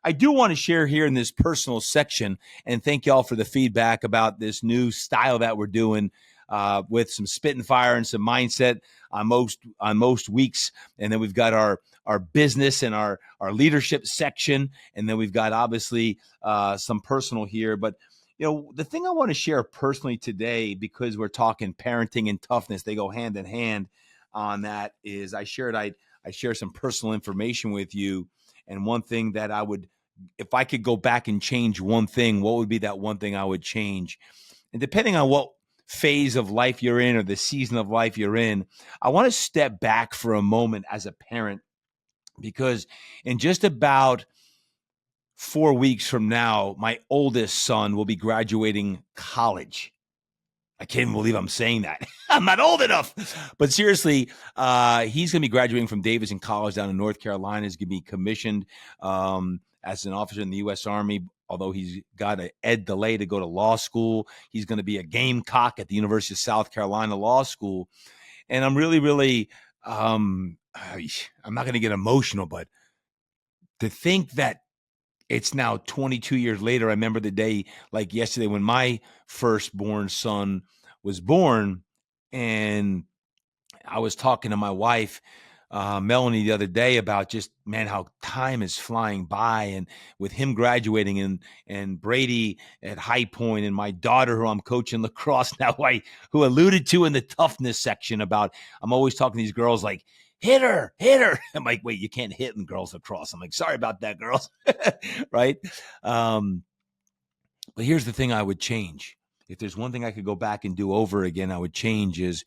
I do want to share here in this personal section, and thank y'all for the feedback about this new style that we're doing with some spit and fire and some mindset on most weeks. And then we've got our business and our leadership section, and then we've got obviously some personal here. But the thing I want to share personally today, because we're talking parenting and toughness, they go hand in hand on that, is I share some personal information with you. And one thing that I would, if I could go back and change one thing, what would be that one thing I would change? And depending on what phase of life you're in or the season of life you're in, I want to step back for a moment as a parent, because in just about 4 weeks from now, my oldest son will be graduating college. I can't even believe I'm saying that. I'm not old enough. But seriously, he's going to be graduating from Davidson College down in North Carolina. He's going to be commissioned as an officer in the U.S. Army, although he's got an ed delay to go to law school. He's going to be a Gamecock at the University of South Carolina Law School. And I'm really, really, I'm not going to get emotional, but to think that it's now 22 years later. I remember the day like yesterday when my firstborn son was born, and I was talking to my wife, Melanie, the other day about just, man, how time is flying by, and with him graduating and Brady at High Point and my daughter who I'm coaching lacrosse now, who alluded to in the toughness section about, I'm always talking to these girls like, hit her. I'm like, wait, you can't hit in girls lacrosse. I'm like, sorry about that, girls. Right. But here's the thing I would change. If there's one thing I could go back and do over again, I would change is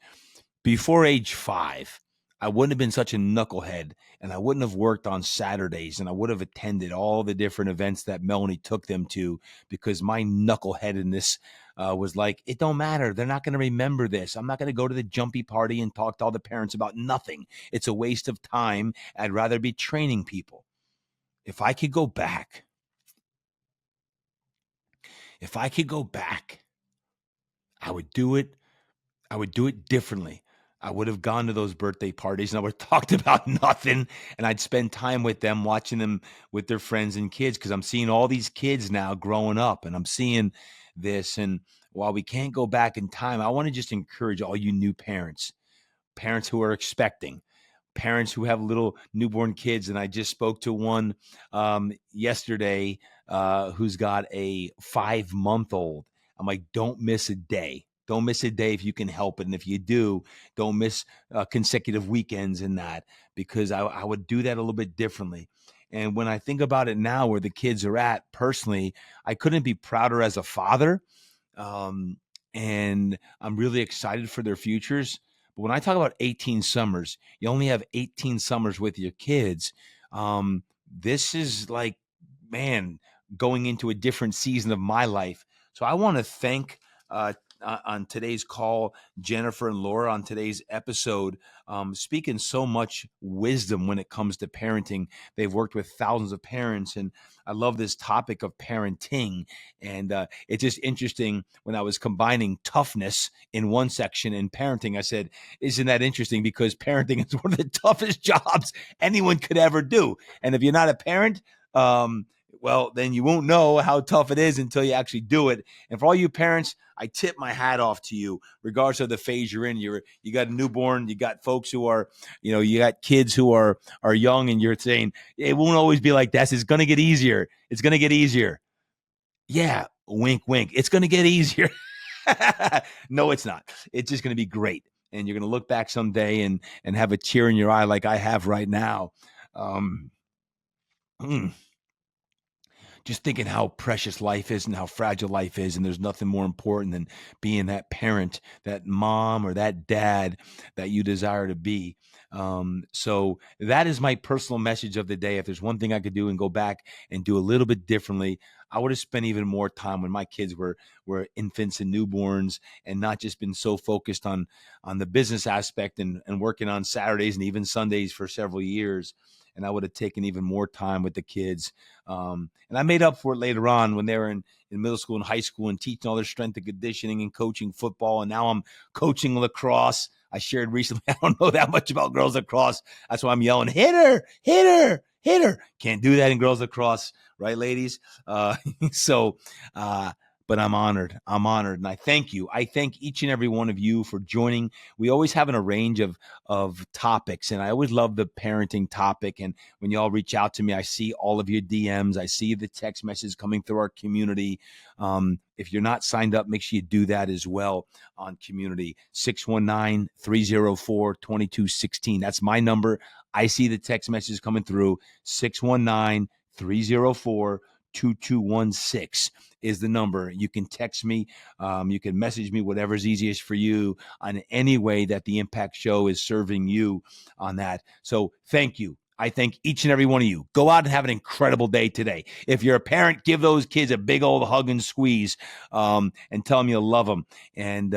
before age 5, I wouldn't have been such a knucklehead, and I wouldn't have worked on Saturdays, and I would have attended all the different events that Melanie took them to, because my knuckleheadedness was like, it don't matter. They're not going to remember this. I'm not going to go to the jumpy party and talk to all the parents about nothing. It's a waste of time. I'd rather be training people. If I could go back, I would do it. I would do it differently. I would have gone to those birthday parties and I would have talked about nothing, and I'd spend time with them, watching them with their friends and kids, because I'm seeing all these kids now growing up, and I'm seeing this. And while we can't go back in time, I want to just encourage all you new parents who are expecting, parents who have little newborn kids. And I just spoke to one yesterday who's got a 5-month-old. I'm like, don't miss a day. Don't miss a day if you can help it. And if you do, don't miss consecutive weekends in that, because I would do that a little bit differently. And when I think about it now, where the kids are at, personally, I couldn't be prouder as a father. And I'm really excited for their futures. But when I talk about 18 summers, you only have 18 summers with your kids. This is like, man, going into a different season of my life. So I want to thank on today's call, Jennifer and Laura, on today's episode, speaking so much wisdom when it comes to parenting. They've worked with thousands of parents, and I love this topic of parenting. And it's just interesting, when I was combining toughness in one section and parenting, I said, isn't that interesting? Because parenting is one of the toughest jobs anyone could ever do. And if you're not a parent, well, then you won't know how tough it is until you actually do it. And for all you parents, I tip my hat off to you, regardless of the phase you're in. You got a newborn, you got folks who are, you got kids who are young, and you're saying, it won't always be like this. It's going to get easier. It's going to get easier. Yeah, wink, wink. It's going to get easier. No, it's not. It's just going to be great. And you're going to look back someday and have a tear in your eye like I have right now. Just thinking how precious life is and how fragile life is. And there's nothing more important than being that parent, that mom or that dad that you desire to be. So that is my personal message of the day. If there's one thing I could do and go back and do a little bit differently, I would have spent even more time when my kids were infants and newborns, and not just been so focused on the business aspect and working on Saturdays and even Sundays for several years. And I would have taken even more time with the kids. And I made up for it later on when they were in middle school and high school and teaching all their strength and conditioning and coaching football. And now I'm coaching lacrosse. I shared recently, I don't know that much about girls lacrosse. That's why I'm yelling, hit her, hit her. Can't do that in girls lacrosse, right, ladies? So, uh, but I'm honored. I'm honored, and I thank you. I thank each and every one of you for joining. We always have a range of topics, and I always love the parenting topic. And when y'all reach out to me, I see all of your DMs. I see the text messages coming through our community. If you're not signed up, make sure you do that as well on community. 619-304-2216. That's my number. I see the text messages coming through. 619-304-2216 is the number. You can text me. You can message me, whatever's easiest for you on any way that the Impact Show is serving you on that. So thank you. I thank each and every one of you. Go out and have an incredible day today. If you're a parent, give those kids a big old hug and squeeze, and tell them you love them. And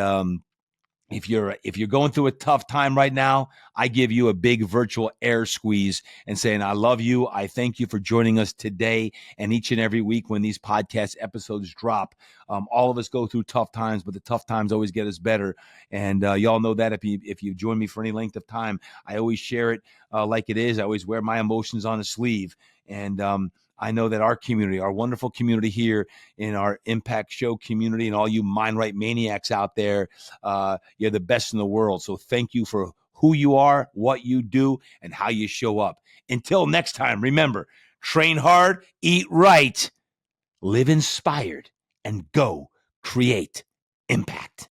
if you're going through a tough time right now, I give you a big virtual air squeeze and saying, I love you. I thank you for joining us today and each and every week when these podcast episodes drop. All of us go through tough times, but the tough times always get us better. And y'all know that if you join me for any length of time, I always share it like it is. I always wear my emotions on a sleeve. And I know that our community, our wonderful community here in our Impact Show community, and all you Mind Right maniacs out there, you're the best in the world. So thank you for who you are, what you do, and how you show up. Until next time, remember, train hard, eat right, live inspired, and go create impact.